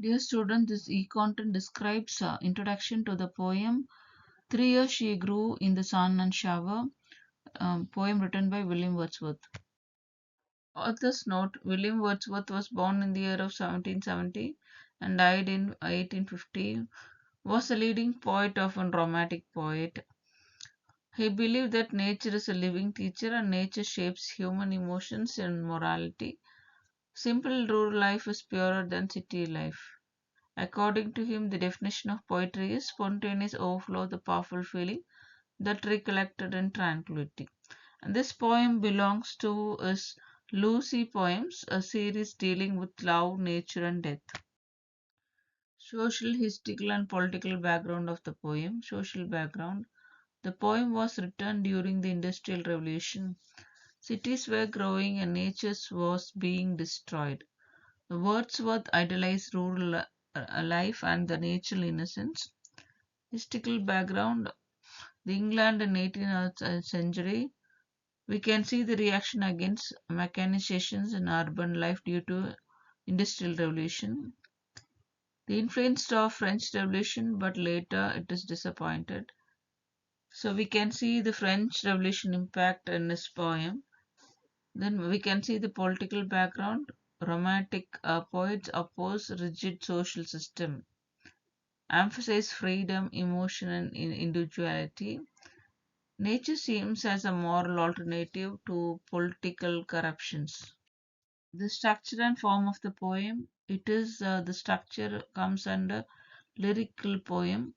Dear student, this e-content describes introduction to the poem 3 years she grew in the sun and shower, poem written by William Wordsworth. Author's note: William Wordsworth was born in the year of 1770 and died in 1850. Was a leading poet of a romantic poet. He believed that nature is a living teacher and nature shapes human emotions and morality. Simple rural life is purer than city life. According to him, the definition of poetry is spontaneous overflow of the powerful feeling that recollected in tranquility. And this poem belongs to his Lucy Poems, a series dealing with love, nature, and death. Social, historical, and political background of the poem. Social background. The poem was written during the Industrial Revolution. Cities were growing and nature was being destroyed. Wordsworth idealized rural life and the natural innocence. Historical background: the England in 18th century. We can see the reaction against mechanizations in urban life due to industrial revolution. The influence of French Revolution, but later it is disappointed. So we can see the French Revolution impact in this poem. Then we can see the political background. Romantic poets oppose rigid social system, emphasize freedom, emotion, and individuality. Nature seems as a moral alternative to political corruptions. The structure and form of the poem. It is the structure comes under lyrical poem,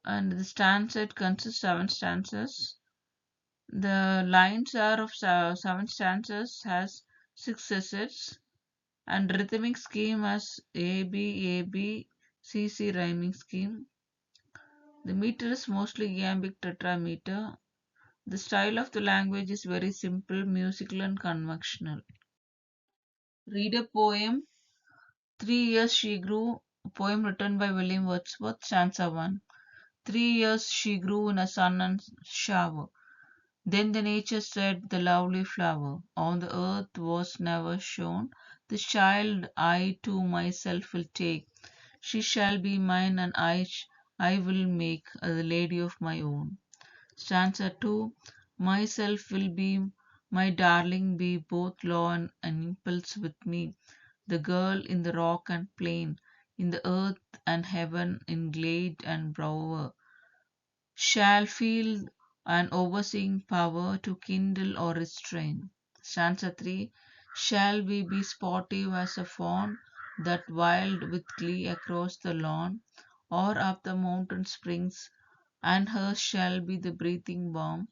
and the stanza it consists 7 stanzas. The lines are of 7 stanzas, has 6 assets, and rhythmic scheme as A B C C rhyming scheme. The meter is mostly iambic tetrameter. The style of the language is very simple, musical, and conventional. Read a poem. 3 years she grew. A poem written by William Wordsworth. Stanza 1. 3 years she grew in a sun and shower. Then the nature said, the lovely flower on the earth was never shown. This child I to myself will take. She shall be mine, and I will make the lady of my own. Stanza 2. Myself will be, my darling be, both law and impulse with me. The girl in the rock and plain, in the earth and heaven, in glade and bower, shall feel an overseeing power to kindle or restrain. Stanza 3. Shall we be sportive as a fawn that wild with glee across the lawn or up the mountain springs, and hers shall be the breathing balm,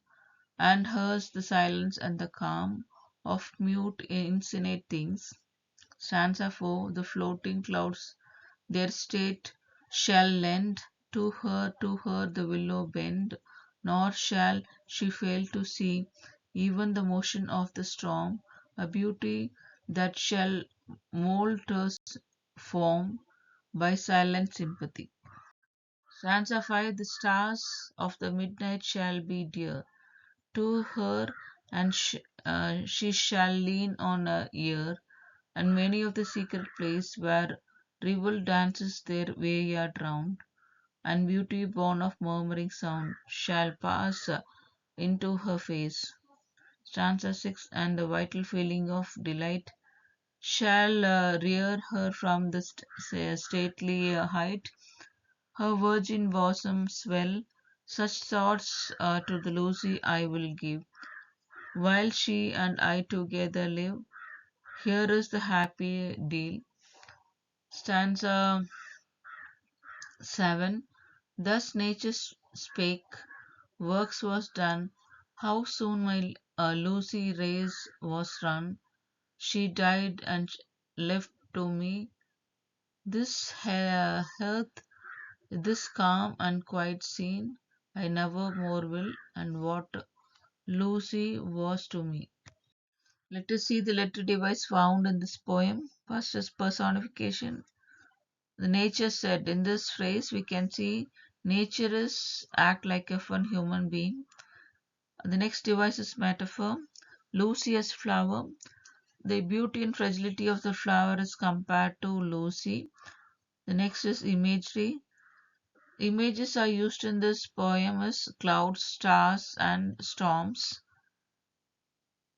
and hers the silence and the calm of mute infinite things. Stanza 4. The floating clouds their state shall lend to her the willow bend, nor shall she fail to see even the motion of the storm, a beauty that shall mold her form by silent sympathy. Stanza 5. The stars of the midnight shall be dear to her, and she shall lean on a ear, and many of the secret place where rival dances their wayard round, and beauty born of murmuring sound shall pass into her face. Stanza 6. And the vital feeling of delight shall rear her from the stately height, her virgin bosom swell. Such thoughts to the Lucy I will give, while she and I together live. Here is the happy deal. Stanza 7. Thus nature spake, works was done. How soon my Lucy race was run. She died and left to me this hearth, this calm and quiet scene. I never more will, and what Lucy was to me. Let us see the letter device found in this poem. First is personification. The nature said. In this phrase, we can see nature is act like a fun human being. The next device is metaphor. Lucy as flower. The beauty and fragility of the flower is compared to Lucy. The next is imagery. Images are used in this poem as clouds, stars, and storms.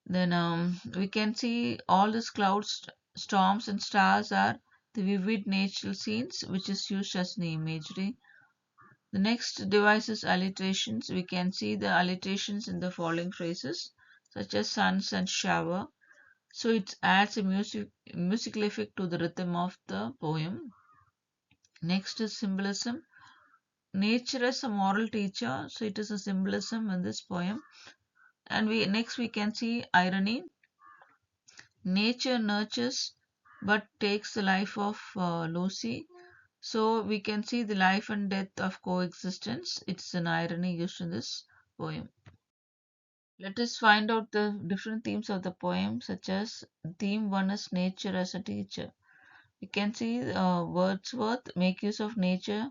Then we can see all these clouds, storms, and stars are the vivid natural scenes which is used as an imagery. The next device is alliterations. We can see the alliterations in the following phrases, such as suns and shower. So it adds a musical effect to the rhythm of the poem. Next is symbolism. Nature as a moral teacher. So it is a symbolism in this poem. And we can see irony. Nature nurtures but takes the life of Lucy. So we can see the life and death of coexistence. It's an irony used in this poem. Let us find out the different themes of the poem, such as theme one is nature as a teacher. We can see Wordsworth make use of nature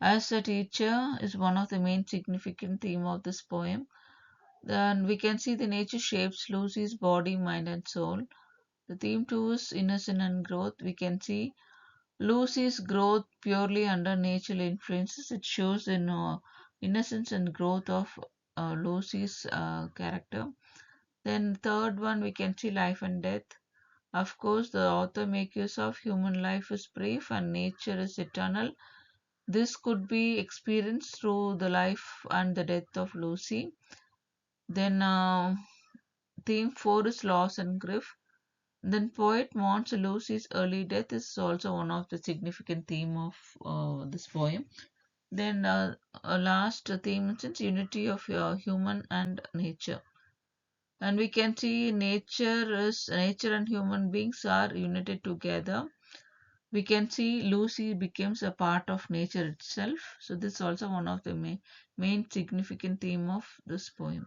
as a teacher is one of the main significant theme of this poem. Then we can see the nature shapes Lucy's body, mind, and soul. The theme two is innocence and growth. We can see Lucy's growth purely under natural influences. It shows in innocence and growth of Lucy's character. Then third one we can see life and death. Of course, the author makes use of human life is brief and nature is eternal. This could be experienced through the life and the death of Lucy. Then theme four is loss and grief. Then poet mourns Lucy's early death is also one of the significant theme of this poem. Then last theme is unity of human and nature. And we can see nature and human beings are united together. We can see Lucy becomes a part of nature itself. So this is also one of the main significant theme of this poem.